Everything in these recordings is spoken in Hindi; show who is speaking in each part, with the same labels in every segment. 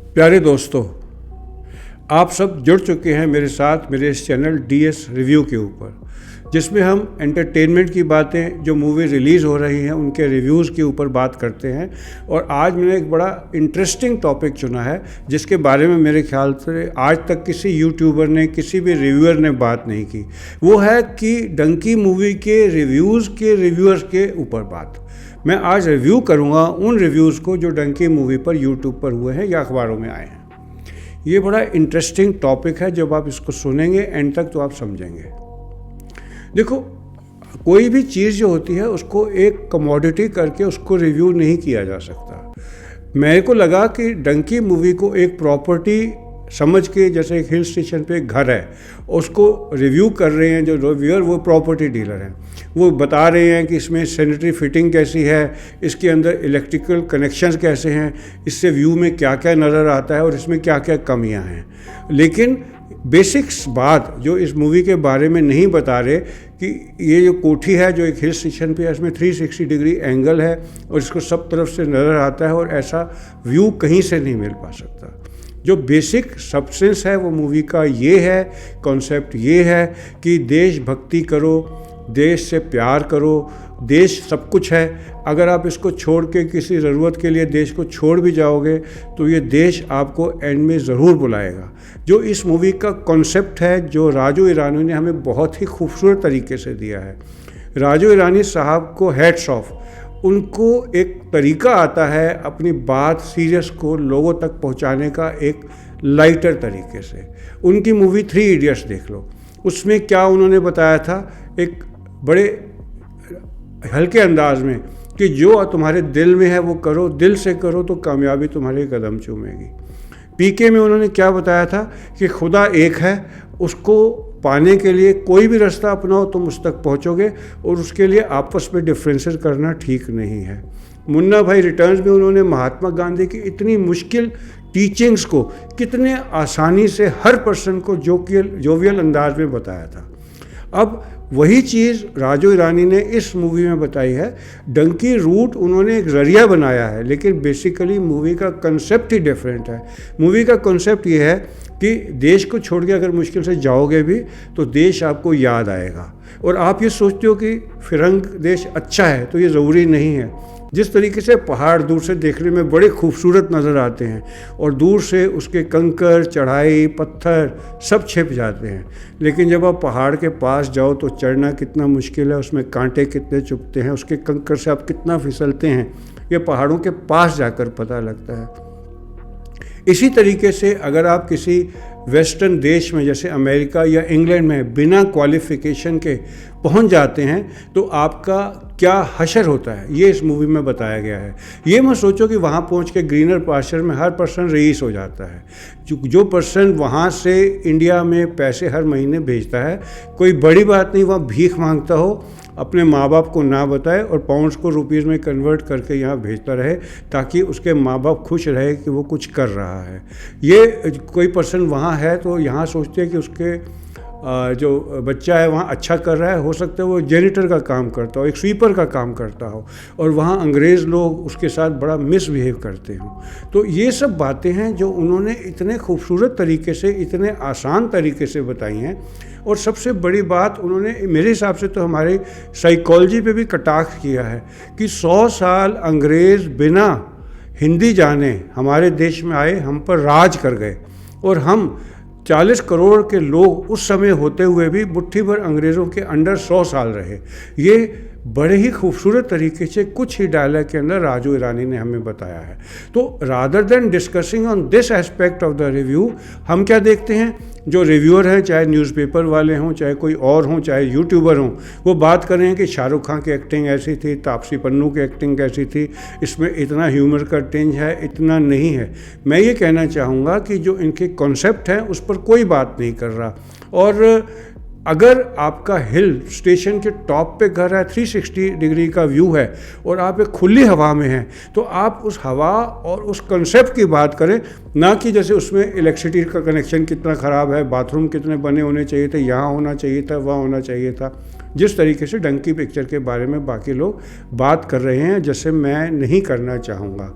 Speaker 1: प्यारे दोस्तों, आप सब जुड़ चुके हैं मेरे साथ मेरे इस चैनल DS रिव्यू के ऊपर, जिसमें हम एंटरटेनमेंट की बातें, जो मूवी रिलीज़ हो रही हैं उनके रिव्यूज़ के ऊपर बात करते हैं। और आज मैंने एक बड़ा इंटरेस्टिंग टॉपिक चुना है जिसके बारे में मेरे ख्याल से आज तक किसी यूट्यूबर ने, किसी भी रिव्यूअर ने बात नहीं की। वो है कि डंकी मूवी के रिव्यूज़ के रिव्यूअर्स के ऊपर बात। मैं आज रिव्यू करूँगा उन रिव्यूज़ को जो डंकी मूवी पर यूट्यूब पर हुए हैं या अखबारों में आए हैं। ये बड़ा इंटरेस्टिंग टॉपिक है, जब आप इसको सुनेंगे एंड तक तो आप समझेंगे। देखो, कोई भी चीज़ जो होती है उसको एक कमोडिटी करके उसको रिव्यू नहीं किया जा सकता। मेरे को लगा कि डंकी मूवी को एक प्रॉपर्टी समझ के, जैसे एक हिल स्टेशन पे एक घर है, उसको रिव्यू कर रहे हैं जो रिव्यूअर, वो प्रॉपर्टी डीलर हैं। वो बता रहे हैं कि इसमें सैनिटरी फिटिंग कैसी है, इसके अंदर इलेक्ट्रिकल कनेक्शंस कैसे हैं, इससे व्यू में क्या क्या नज़र आता है और इसमें क्या क्या कमियां हैं। लेकिन बेसिक्स बात जो इस मूवी के बारे में नहीं बता रहे कि ये जो कोठी है जो एक हिल स्टेशन पे है, इसमें 360 डिग्री एंगल है और इसको सब तरफ से नज़र आता है और ऐसा व्यू कहीं से नहीं मिल पा सकता। जो बेसिक सब्सटेंस है वो मूवी का ये है, कॉन्सेप्ट ये है कि देशभक्ति करो, देश से प्यार करो, देश सब कुछ है। अगर आप इसको छोड़ के किसी ज़रूरत के लिए देश को छोड़ भी जाओगे तो ये देश आपको एंड में ज़रूर बुलाएगा। जो इस मूवी का कॉन्सेप्ट है, जो राजू ईरानी ने हमें बहुत ही खूबसूरत तरीके से दिया है। राजू ईरानी साहब को हैट्स ऑफ। उनको एक तरीका आता है अपनी बात सीरियस को लोगों तक पहुंचाने का, एक लाइटर तरीके से। उनकी मूवी 3 इडियट्स देख लो, उसमें क्या उन्होंने बताया था एक बड़े हल्के अंदाज में कि जो तुम्हारे दिल में है वो करो, दिल से करो तो कामयाबी तुम्हारे कदम चूमेगी। PK में उन्होंने क्या बताया था कि खुदा एक है, उसको पाने के लिए कोई भी रास्ता अपनाओ तुम उस तक पहुंचोगे और उसके लिए आपस में डिफ्रेंसेस करना ठीक नहीं है। मुन्ना भाई रिटर्न्स में उन्होंने महात्मा गांधी की इतनी मुश्किल टीचिंग्स को कितने आसानी से हर पर्सन को जोवियल अंदाज में बताया था। अब वही चीज़ राजू ईरानी ने इस मूवी में बताई है। डंकी रूट उन्होंने एक ज़रिया बनाया है, लेकिन बेसिकली मूवी का कंसेप्ट ही डिफरेंट है। मूवी का कंसेप्ट ये है कि देश को छोड़ के अगर मुश्किल से जाओगे भी तो देश आपको याद आएगा। और आप ये सोचते हो कि फिरंग देश अच्छा है, तो ये ज़रूरी नहीं है। जिस तरीके से पहाड़ दूर से देखने में बड़े खूबसूरत नज़र आते हैं और दूर से उसके कंकर, चढ़ाई, पत्थर सब छिप जाते हैं, लेकिन जब आप पहाड़ के पास जाओ तो चढ़ना कितना मुश्किल है, उसमें कांटे कितने चुभते हैं, उसके कंकर से आप कितना फिसलते हैं, ये पहाड़ों के पास जाकर पता लगता है। इसी तरीके से अगर आप किसी वेस्टर्न देश में जैसे अमेरिका या इंग्लैंड में बिना क्वालिफ़िकेशन के पहुंच जाते हैं तो आपका क्या हशर होता है, ये इस मूवी में बताया गया है। ये मत सोचो कि वहाँ पहुँच के ग्रीनर पास्चर में हर पर्सन रईस हो जाता है। जो पर्सन वहाँ से इंडिया में पैसे हर महीने भेजता है, कोई बड़ी बात नहीं वहाँ भीख मांगता हो, अपने माँ बाप को ना बताए और पाउंड्स को रुपीज़ में कन्वर्ट करके यहाँ भेजता रहे ताकि उसके माँ बाप खुश रहे कि वो कुछ कर रहा है। ये कोई पर्सन वहाँ है तो यहाँ सोचते हैं कि उसके जो बच्चा है वहाँ अच्छा कर रहा है, हो सकता है वो जेनिटर का काम करता हो, एक स्वीपर का काम करता हो, और वहाँ अंग्रेज़ लोग उसके साथ बड़ा मिसबिहेव करते हों। तो ये सब बातें हैं जो उन्होंने इतने खूबसूरत तरीके से, इतने आसान तरीके से बताई हैं। और सबसे बड़ी बात उन्होंने मेरे हिसाब से तो हमारे साइकोलॉजी पे भी कटाक्ष किया है कि 100 साल अंग्रेज़ बिना हिंदी जाने हमारे देश में आए, हम पर राज कर गए, और हम 40 करोड़ के लोग उस समय होते हुए भी मुट्ठी भर अंग्रेज़ों के अंडर 100 साल रहे। ये बड़े ही खूबसूरत तरीके से कुछ ही डायलॉग के अंदर राजू ईरानी ने हमें बताया है। तो rather than discussing on this aspect of the review, हम क्या देखते हैं, जो रिव्यूअर हैं, चाहे न्यूज़पेपर वाले हों, चाहे कोई और हों, चाहे यूट्यूबर हों, वो बात कर रहे हैं कि शाहरुख खान की एक्टिंग ऐसी थी, तापसी पन्नू की एक्टिंग कैसी थी, इसमें इतना ह्यूमर का टिंज है, इतना नहीं है। मैं ये कहना चाहूँगा कि जो इनके कॉन्सेप्ट हैं उस पर कोई बात नहीं कर रहा। और अगर आपका हिल स्टेशन के टॉप पे घर है, 360 डिग्री का व्यू है और आप एक खुली हवा में हैं, तो आप उस हवा और उस कंसेप्ट की बात करें, ना कि जैसे उसमें इलेक्ट्रिसिटी का कनेक्शन कितना ख़राब है, बाथरूम कितने बने होने चाहिए थे, यहाँ होना चाहिए था, वहाँ होना चाहिए था। जिस तरीके से डंकी पिक्चर के बारे में बाकी लोग बात कर रहे हैं, जैसे मैं नहीं करना चाहूँगा।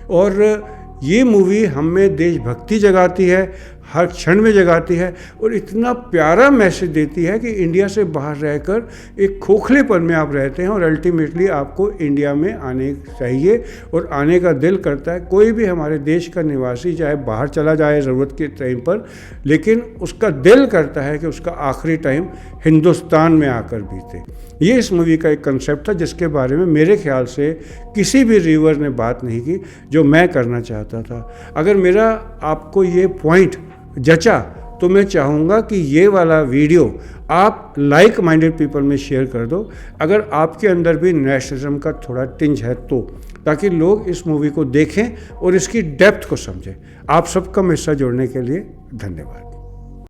Speaker 1: और ये मूवी हम में देशभक्ति जगाती है, हर क्षण में जगाती है और इतना प्यारा मैसेज देती है कि इंडिया से बाहर रहकर एक खोखलेपन में आप रहते हैं और अल्टीमेटली आपको इंडिया में आने चाहिए और आने का दिल करता है। कोई भी हमारे देश का निवासी चाहे बाहर चला जाए ज़रूरत के टाइम पर, लेकिन उसका दिल करता है कि उसका आखिरी टाइम हिंदुस्तान में आकर बीते। ये इस मूवी का एक कंसेप्ट था जिसके बारे में मेरे ख्याल से किसी भी रिव्यूअर ने बात नहीं की जो मैं करना चाहता था। अगर मेरा आपको ये पॉइंट जचा तो मैं चाहूँगा कि ये वाला वीडियो आप लाइक माइंडेड पीपल में शेयर कर दो, अगर आपके अंदर भी नेशनलिज्म का थोड़ा टिंज है तो, ताकि लोग इस मूवी को देखें और इसकी डेप्थ को समझें। आप सबका हिस्सा जोड़ने के लिए धन्यवाद।